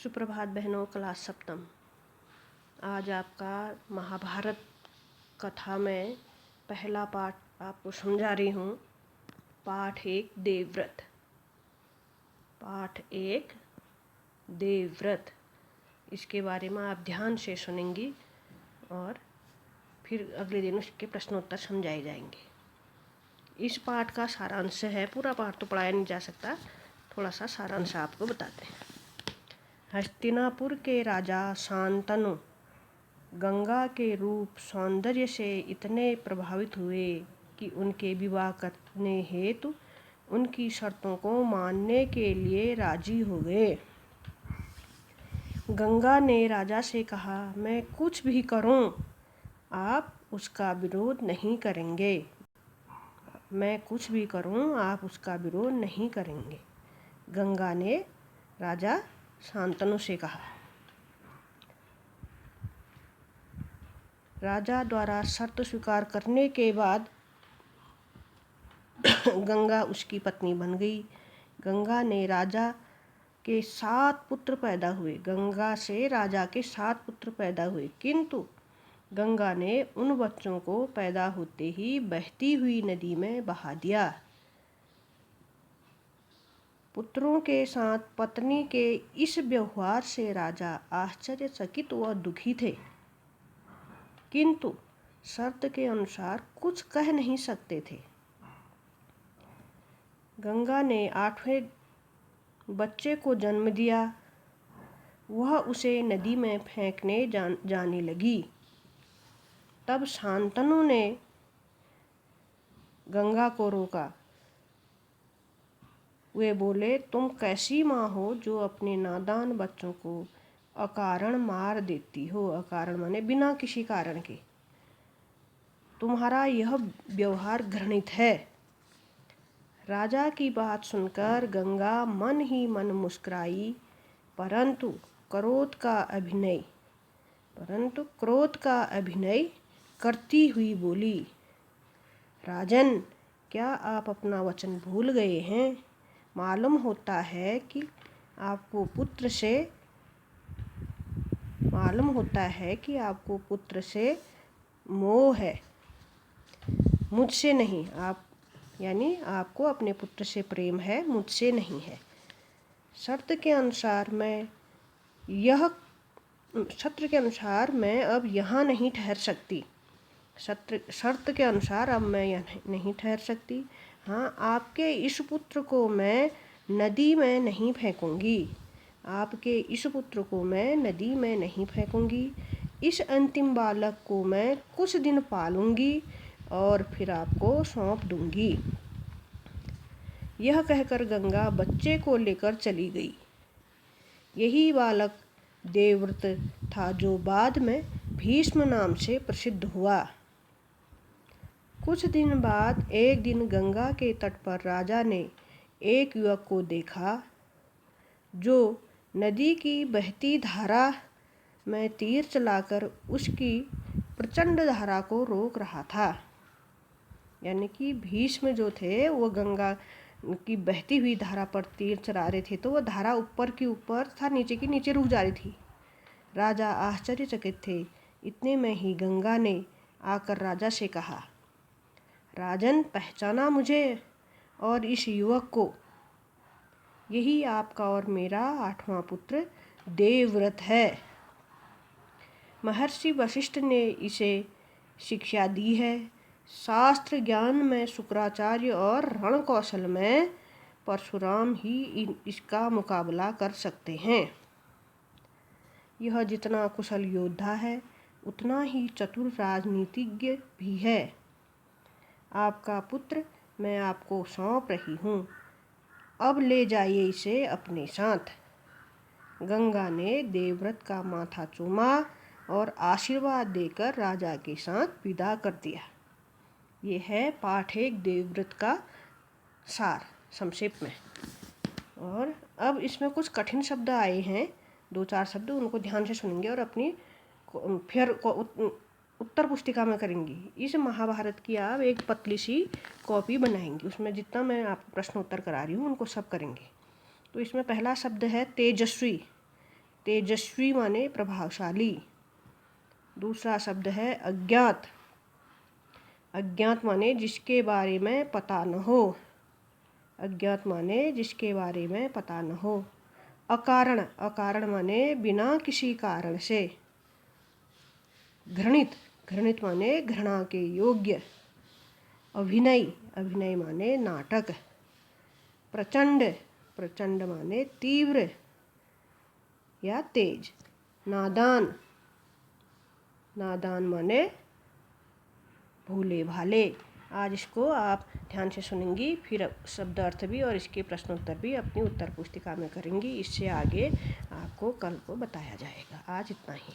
सुप्रभात बहनों, क्लास सप्तम। आज आपका महाभारत कथा में पहला पाठ आपको समझा रही हूँ। पाठ एक देवव्रत। पाठ एक देवव्रत, इसके बारे में आप ध्यान से सुनेंगी और फिर अगले दिन उसके प्रश्नोत्तर समझाए जाएंगे। इस पाठ का सारांश है, पूरा पाठ तो पढ़ाया नहीं जा सकता, थोड़ा सा सारांश आपको बताते हैं। हस्तिनापुर के राजा शांतनु गंगा के रूप सौंदर्य से इतने प्रभावित हुए कि उनके विवाह करने हेतु उनकी शर्तों को मानने के लिए राजी हो गए। गंगा ने राजा से कहा, मैं कुछ भी करूं, आप उसका विरोध नहीं करेंगे। मैं कुछ भी करूं, आप उसका विरोध नहीं करेंगे। गंगा ने राजा शांतनु से कहा। राजा द्वारा शर्त स्वीकार करने के बाद गंगा उसकी पत्नी बन गई। गंगा ने राजा के 7 पुत्र पैदा हुए। गंगा से राजा के 7 पुत्र पैदा हुए, किंतु गंगा ने उन बच्चों को पैदा होते ही बहती हुई नदी में बहा दिया। पुत्रों के साथ पत्नी के इस व्यवहार से राजा आश्चर्यचकित व दुखी थे, किंतु शर्त के अनुसार कुछ कह नहीं सकते थे। गंगा ने 8वें बच्चे को जन्म दिया। वह उसे नदी में फेंकने जाने लगी। तब शांतनु ने गंगा को रोका। वे बोले, तुम कैसी माँ हो जो अपने नादान बच्चों को अकारण मार देती हो। अकारण माने बिना किसी कारण के। तुम्हारा यह व्यवहार घृणित है। राजा की बात सुनकर गंगा मन ही मन मुस्कुराई, परंतु क्रोध का अभिनय करती हुई बोली, राजन, क्या आप अपना वचन भूल गए हैं? मालूम होता है कि आपको पुत्र से मोह है, मुझसे नहीं। आपको अपने पुत्र से प्रेम है, मुझसे नहीं है। शर्त के अनुसार मैं अब यहाँ नहीं ठहर सकती। शर्त के अनुसार अब मैं यहाँ नहीं ठहर सकती। हाँ, आपके इस पुत्र को मैं नदी में नहीं फेंकूंगी। इस अंतिम बालक को मैं कुछ दिन पालूंगी और फिर आपको सौंप दूंगी। यह कहकर गंगा बच्चे को लेकर चली गई। यही बालक देवव्रत था, जो बाद में भीष्म नाम से प्रसिद्ध हुआ। कुछ दिन बाद एक दिन गंगा के तट पर राजा ने एक युवक को देखा, जो नदी की बहती धारा में तीर चलाकर उसकी प्रचंड धारा को रोक रहा था। यानी कि भीष्म जो थे वो गंगा की बहती हुई धारा पर तीर चला रहे थे, तो वह धारा ऊपर की ऊपर था, नीचे की नीचे रुक जा रही थी। राजा आश्चर्यचकित थे। इतने में ही गंगा ने आकर राजा से कहा, राजन, पहचाना मुझे और इस युवक को? यही आपका और मेरा 8वां पुत्र देवव्रत है। महर्षि वशिष्ठ ने इसे शिक्षा दी है। शास्त्र ज्ञान में शुक्राचार्य और रण कौशल में परशुराम ही इसका मुकाबला कर सकते हैं। यह जितना कुशल योद्धा है, उतना ही चतुर राजनीतिज्ञ भी है। आपका पुत्र मैं आपको सौंप रही हूँ। अब ले जाइए इसे अपने साथ। गंगा ने देवव्रत का माथा चूमा और आशीर्वाद देकर राजा के साथ विदा कर दिया। ये है पाठ एक देवव्रत का सार संक्षेप में। और अब इसमें कुछ कठिन शब्द आए हैं, 2-4 शब्द, उनको ध्यान से सुनेंगे और अपनी फिर उत्तर पुस्तिका में करेंगी। इस महाभारत की आप एक पतली सी कॉपी बनाएंगी, उसमें जितना मैं आपको प्रश्न उत्तर करा रही हूँ उनको सब करेंगे। तो इसमें पहला शब्द है तेजस्वी। तेजस्वी माने प्रभावशाली। दूसरा शब्द है अज्ञात। अज्ञात माने जिसके बारे में पता न हो। अज्ञात माने जिसके बारे में पता न हो। अकारण। अकारण माने बिना किसी कारण से। घृणित। घृणित माने घृणा के योग्य। अभिनय। अभिनय माने नाटक। प्रचंड। प्रचंड माने तीव्र या तेज। नादान। नादान माने भोले भाले। आज इसको आप ध्यान से सुनेंगी, फिर शब्द अर्थ भी और इसके प्रश्नोत्तर भी अपनी उत्तर पुस्तिका में करेंगी। इससे आगे आपको कल को बताया जाएगा। आज इतना ही।